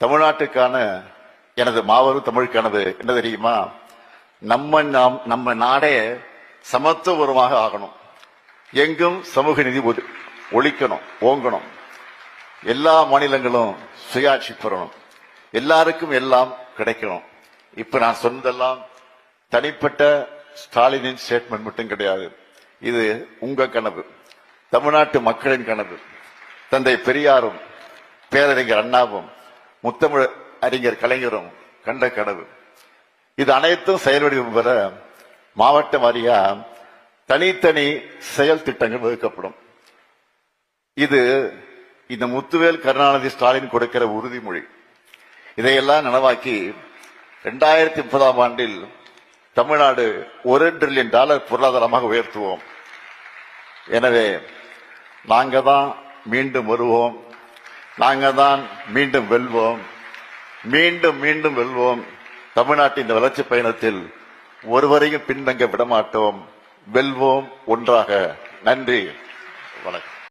தமிழ்நாட்டுக்கான எனது மாபெரும் தமிழுக்கானது என்ன தெரியுமா? நம்ம நாடே சமத்துவபூர்வமாக ஆகணும். எங்கும் சமூக நீதி ஒழிக்கணும், ஓங்கணும். எல்லா மாநிலங்களும் சுயாட்சி பெறணும். எல்லாருக்கும் எல்லாம் கிடைக்கணும். இப்ப நான் சொன்னதெல்லாம் தனிப்பட்ட ஸ்டாலினின் ஸ்டேட்மெண்ட் மட்டும் கிடையாது. இது உங்க கனவு, தமிழ்நாட்டு மக்களின் கனவு. தந்தை பெரியாரும் பேரறிஞர் அண்ணாவும் முத்தமிழ் அறிஞர் கலைஞரும் கண்ட கனவு. இது அனைத்தும் செயல்வடிவம் பெற மாவட்ட வாரியா தனித்தனி செயல் திட்டங்கள் வகுக்கப்படும். இது இந்த முத்துவேல் கருணாநிதி ஸ்டாலின் கொடுக்கிற உறுதிமொழி. இதையெல்லாம் நனவாக்கி 2030ஆம் ஆண்டில் தமிழ்நாடு $1 டிரில்லியன் பொருளாதாரமாக உயர்த்துவோம். எனவே நாங்க தான் மீண்டும் வருவோம், நாங்க தான் மீண்டும் வெல்வோம், மீண்டும் மீண்டும் வெல்வோம். தமிழ்நாட்டின் இந்த வளர்ச்சி பயணத்தில் ஒருவரையும் பின்தங்க விடமாட்டோம். வெல்வோம் ஒன்றாக. நன்றி, வணக்கம்.